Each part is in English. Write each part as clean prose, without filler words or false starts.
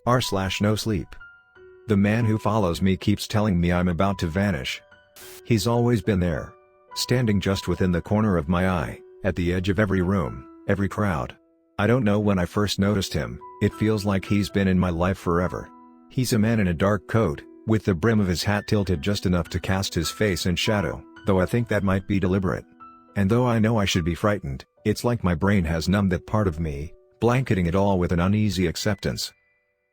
r/NoSleep. The man who follows me keeps telling me I'm about to vanish. He's always been there. Standing just within the corner of my eye, at the edge of every room, every crowd. I don't know when I first noticed him, it feels like he's been in my life forever. He's a man in a dark coat, with the brim of his hat tilted just enough to cast his face in shadow, though I think that might be deliberate. And though I know I should be frightened, it's like my brain has numbed that part of me, blanketing it all with an uneasy acceptance.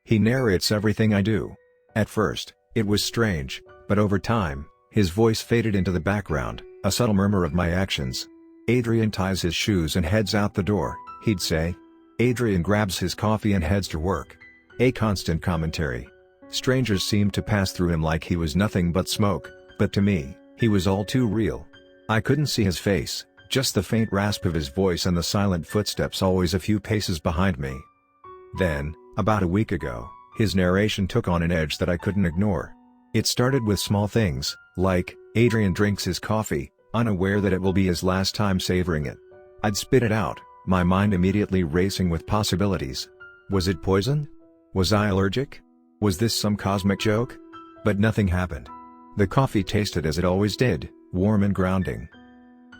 He narrates everything I do. At first, it was strange, but over time, his voice faded into the background, a subtle murmur of my actions. Adrian ties his shoes and heads out the door, he'd say. Adrian grabs his coffee and heads to work. A constant commentary. Strangers seemed to pass through him like he was nothing but smoke, but to me, he was all too real. I couldn't see his face, just the faint rasp of his voice and the silent footsteps always a few paces behind me. Then, about a week ago, his narration took on an edge that I couldn't ignore. It started with small things, like, Adrian drinks his coffee, unaware that it will be his last time savoring it. I'd spit it out, my mind immediately racing with possibilities. Was it poison? Was I allergic? Was this some cosmic joke? But nothing happened. The coffee tasted as it always did, warm and grounding.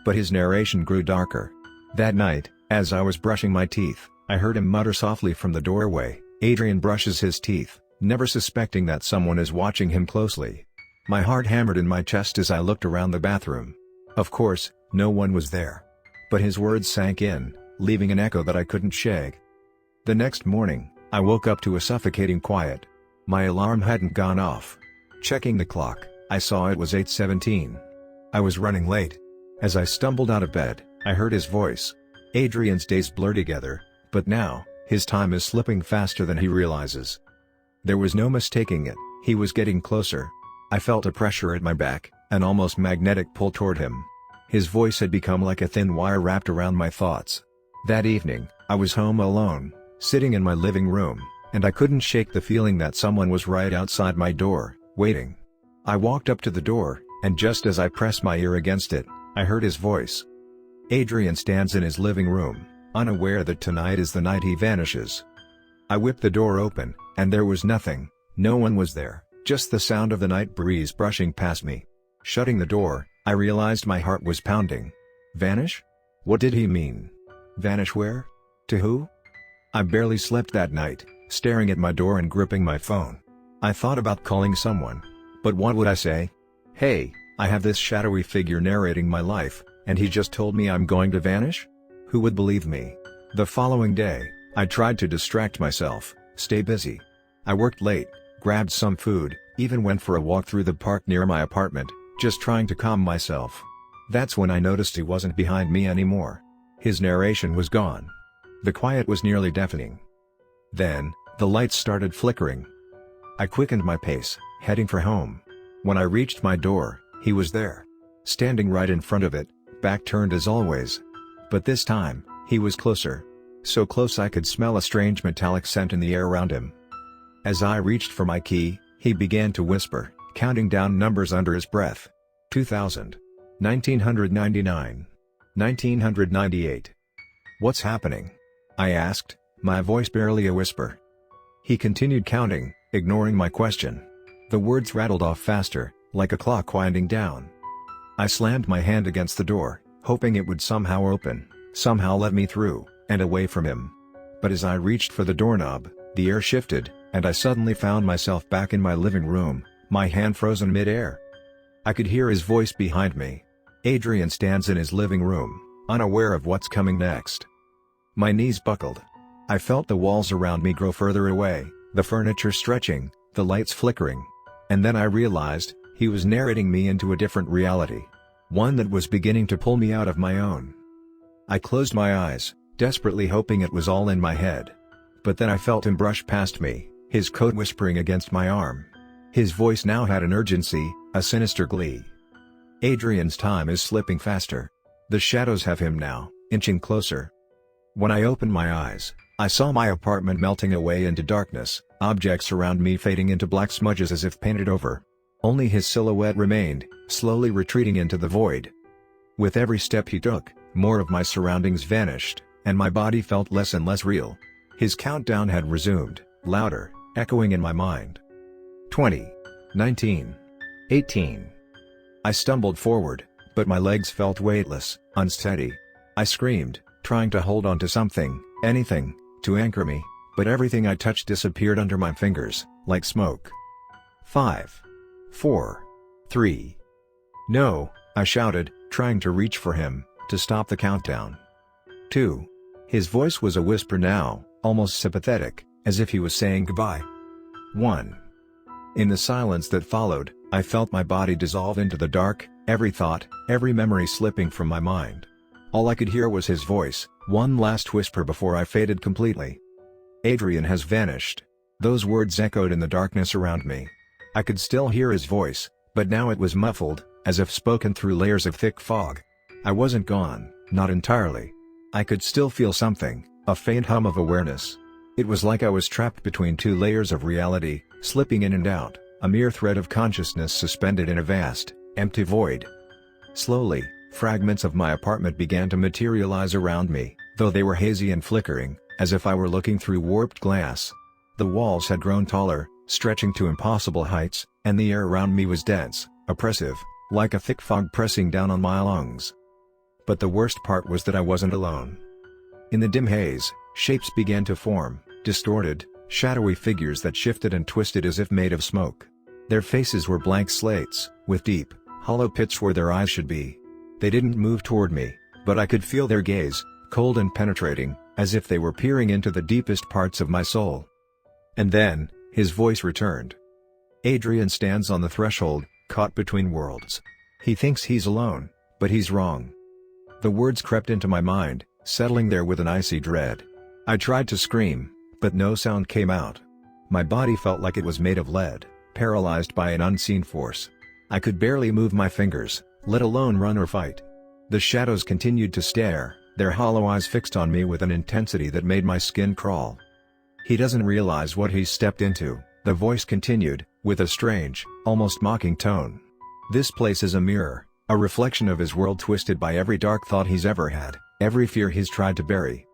But his narration grew darker. That night, as I was brushing my teeth, I heard him mutter softly from the doorway, Adrian brushes his teeth, never suspecting that someone is watching him closely. My heart hammered in my chest as I looked around the bathroom. Of course, no one was there. But his words sank in, leaving an echo that I couldn't shake. The next morning, I woke up to a suffocating quiet. My alarm hadn't gone off. Checking the clock, I saw it was 8:17. I was running late. As I stumbled out of bed, I heard his voice. Adrian's days blur together, but now, his time is slipping faster than he realizes. There was no mistaking it, he was getting closer. I felt a pressure at my back, an almost magnetic pull toward him. His voice had become like a thin wire wrapped around my thoughts. That evening, I was home alone, sitting in my living room, and I couldn't shake the feeling that someone was right outside my door, waiting. I walked up to the door, and just as I pressed my ear against it, I heard his voice. Adrian stands in his living room, unaware that tonight is the night he vanishes. I whipped the door open, and there was nothing, no one was there, just the sound of the night breeze brushing past me. Shutting the door, I realized my heart was pounding. Vanish? What did he mean? Vanish where? To who? I barely slept that night, staring at my door and gripping my phone. I thought about calling someone. But what would I say? Hey, I have this shadowy figure narrating my life, and he just told me I'm going to vanish? Who would believe me? The following day, I tried to distract myself, stay busy. I worked late, grabbed some food, even went for a walk through the park near my apartment, just trying to calm myself. That's when I noticed he wasn't behind me anymore. His narration was gone. The quiet was nearly deafening. Then, the lights started flickering. I quickened my pace, heading for home. When I reached my door, he was there. Standing right in front of it, back turned as always. But this time, he was closer. So close I could smell a strange metallic scent in the air around him. As I reached for my key, he began to whisper, counting down numbers under his breath. 2000. 1999. 1998. What's happening? I asked, my voice barely a whisper. He continued counting, ignoring my question. The words rattled off faster, like a clock winding down. I slammed my hand against the door, hoping it would somehow open, somehow let me through, and away from him. But as I reached for the doorknob, the air shifted, and I suddenly found myself back in my living room, my hand frozen mid-air. I could hear his voice behind me. Adrian stands in his living room, unaware of what's coming next. My knees buckled. I felt the walls around me grow further away, the furniture stretching, the lights flickering. And then I realized, he was narrating me into a different reality. One that was beginning to pull me out of my own. I closed my eyes, desperately hoping it was all in my head. But then I felt him brush past me, his coat whispering against my arm. His voice now had an urgency, a sinister glee. Adrian's time is slipping faster. The shadows have him now, inching closer. When I opened my eyes, I saw my apartment melting away into darkness, objects around me fading into black smudges as if painted over. Only his silhouette remained, slowly retreating into the void. With every step he took, more of my surroundings vanished, and my body felt less and less real. His countdown had resumed, louder, echoing in my mind. 20. 19. 18. I stumbled forward, but my legs felt weightless, unsteady. I screamed, trying to hold on to something, anything, to anchor me, but everything I touched disappeared under my fingers, like smoke. 5. 4. 3. No, I shouted, trying to reach for him, to stop the countdown. 2. His voice was a whisper now, almost sympathetic, as if he was saying goodbye. 1. In the silence that followed, I felt my body dissolve into the dark, every thought, every memory slipping from my mind. All I could hear was his voice, one last whisper before I faded completely. Adrian has vanished. Those words echoed in the darkness around me. I could still hear his voice, but now it was muffled, as if spoken through layers of thick fog. I wasn't gone, not entirely. I could still feel something, a faint hum of awareness. It was like I was trapped between two layers of reality, slipping in and out, a mere thread of consciousness suspended in a vast, empty void. Slowly, fragments of my apartment began to materialize around me, though they were hazy and flickering, as if I were looking through warped glass. The walls had grown taller, stretching to impossible heights, and the air around me was dense, oppressive, like a thick fog pressing down on my lungs. But the worst part was that I wasn't alone. In the dim haze, shapes began to form, distorted, shadowy figures that shifted and twisted as if made of smoke. Their faces were blank slates, with deep, hollow pits where their eyes should be. They didn't move toward me, but I could feel their gaze, cold and penetrating, as if they were peering into the deepest parts of my soul. And then, his voice returned. Adrian stands on the threshold, caught between worlds. He thinks he's alone, but he's wrong. The words crept into my mind, settling there with an icy dread. I tried to scream, but no sound came out. My body felt like it was made of lead, paralyzed by an unseen force. I could barely move my fingers, let alone run or fight. The shadows continued to stare, their hollow eyes fixed on me with an intensity that made my skin crawl. He doesn't realize what he's stepped into, the voice continued, with a strange, almost mocking tone. This place is a mirror, a reflection of his world twisted by every dark thought he's ever had, every fear he's tried to bury.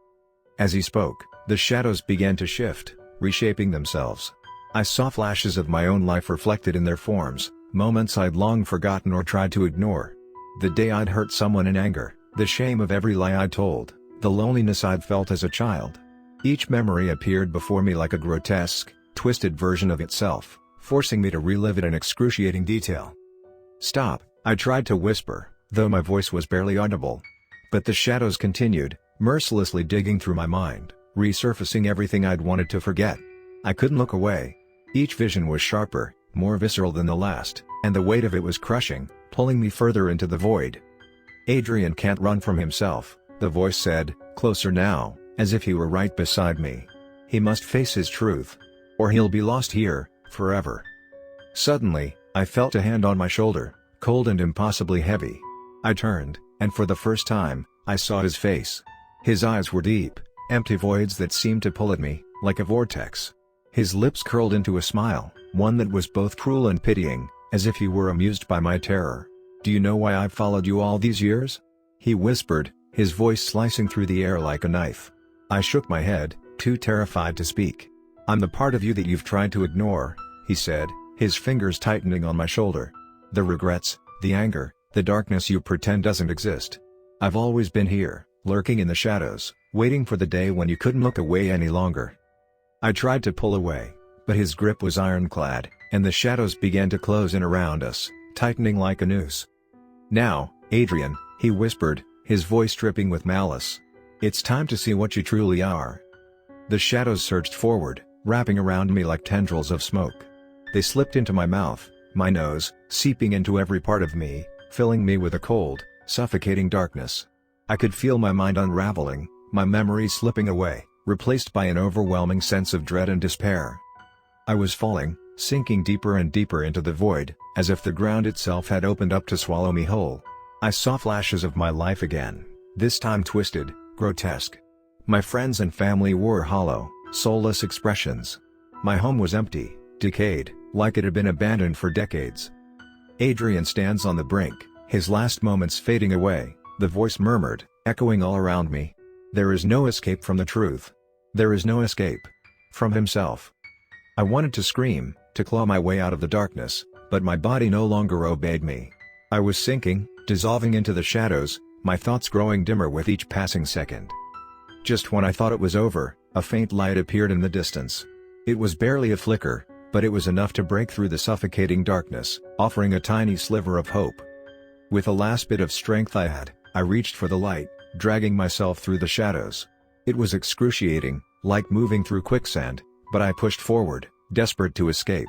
As he spoke, the shadows began to shift, reshaping themselves. I saw flashes of my own life reflected in their forms, moments I'd long forgotten or tried to ignore. The day I'd hurt someone in anger, the shame of every lie I'd told, the loneliness I'd felt as a child. Each memory appeared before me like a grotesque, twisted version of itself, forcing me to relive it in excruciating detail. "Stop," I tried to whisper, though my voice was barely audible. But the shadows continued, mercilessly digging through my mind, resurfacing everything I'd wanted to forget. I couldn't look away. Each vision was sharper, more visceral than the last, and the weight of it was crushing, pulling me further into the void. "Adrian can't run from himself," the voice said, closer now, as if he were right beside me. "He must face his truth. Or he'll be lost here, forever." Suddenly, I felt a hand on my shoulder, cold and impossibly heavy. I turned, and for the first time, I saw his face. His eyes were deep, empty voids that seemed to pull at me, like a vortex. His lips curled into a smile, one that was both cruel and pitying, as if he were amused by my terror. "Do you know why I've followed you all these years?" he whispered, his voice slicing through the air like a knife. I shook my head, too terrified to speak. "I'm the part of you that you've tried to ignore," he said, his fingers tightening on my shoulder. "The regrets, the anger, the darkness you pretend doesn't exist. I've always been here, lurking in the shadows, waiting for the day when you couldn't look away any longer." I tried to pull away, but his grip was ironclad, and the shadows began to close in around us, tightening like a noose. "Now, Adrian," he whispered, his voice dripping with malice. "It's time to see what you truly are." The shadows surged forward, wrapping around me like tendrils of smoke. They slipped into my mouth, my nose, seeping into every part of me, filling me with a cold, suffocating darkness. I could feel my mind unraveling, my memories slipping away, replaced by an overwhelming sense of dread and despair. I was falling, sinking deeper and deeper into the void, as if the ground itself had opened up to swallow me whole. I saw flashes of my life again, this time twisted, grotesque. My friends and family wore hollow, soulless expressions. My home was empty, decayed, like it had been abandoned for decades. "Adrian stands on the brink, his last moments fading away," the voice murmured, echoing all around me. "There is no escape from the truth. There is no escape from himself." I wanted to scream, to claw my way out of the darkness, but my body no longer obeyed me. I was sinking, dissolving into the shadows, my thoughts growing dimmer with each passing second. Just when I thought it was over, a faint light appeared in the distance. It was barely a flicker, but it was enough to break through the suffocating darkness, offering a tiny sliver of hope. With the last bit of strength I had, I reached for the light, dragging myself through the shadows. It was excruciating, like moving through quicksand, but I pushed forward, desperate to escape.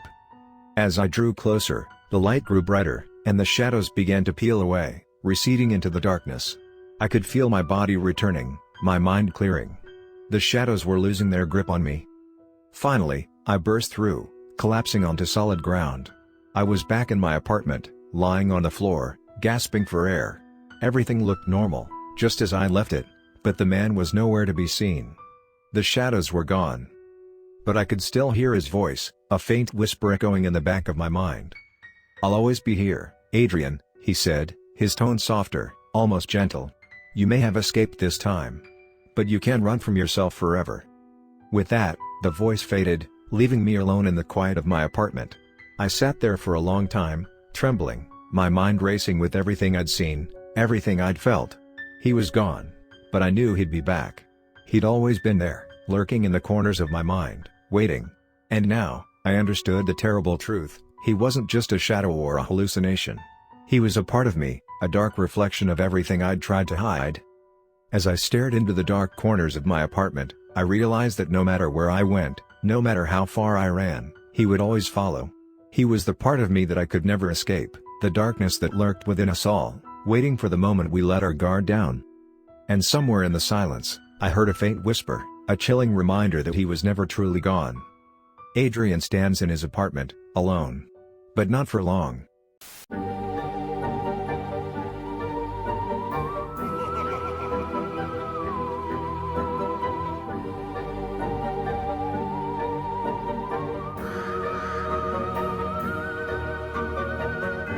As I drew closer, the light grew brighter, and the shadows began to peel away, receding into the darkness. I could feel my body returning, my mind clearing. The shadows were losing their grip on me. Finally, I burst through, collapsing onto solid ground. I was back in my apartment, lying on the floor, gasping for air. Everything looked normal, just as I left it, but the man was nowhere to be seen. The shadows were gone. But I could still hear his voice, a faint whisper echoing in the back of my mind. "I'll always be here, Adrian," he said, his tone softer, almost gentle. "You may have escaped this time. But you can't run from yourself forever." With that, the voice faded, leaving me alone in the quiet of my apartment. I sat there for a long time, trembling, my mind racing with everything I'd seen, everything I'd felt. He was gone. But I knew he'd be back. He'd always been there, lurking in the corners of my mind, waiting. And now, I understood the terrible truth: he wasn't just a shadow or a hallucination. He was a part of me, a dark reflection of everything I'd tried to hide. As I stared into the dark corners of my apartment, I realized that no matter where I went, no matter how far I ran, he would always follow. He was the part of me that I could never escape, the darkness that lurked within us all, waiting for the moment we let our guard down. And somewhere in the silence, I heard a faint whisper, a chilling reminder that he was never truly gone. Adrian stands in his apartment, alone. But not for long.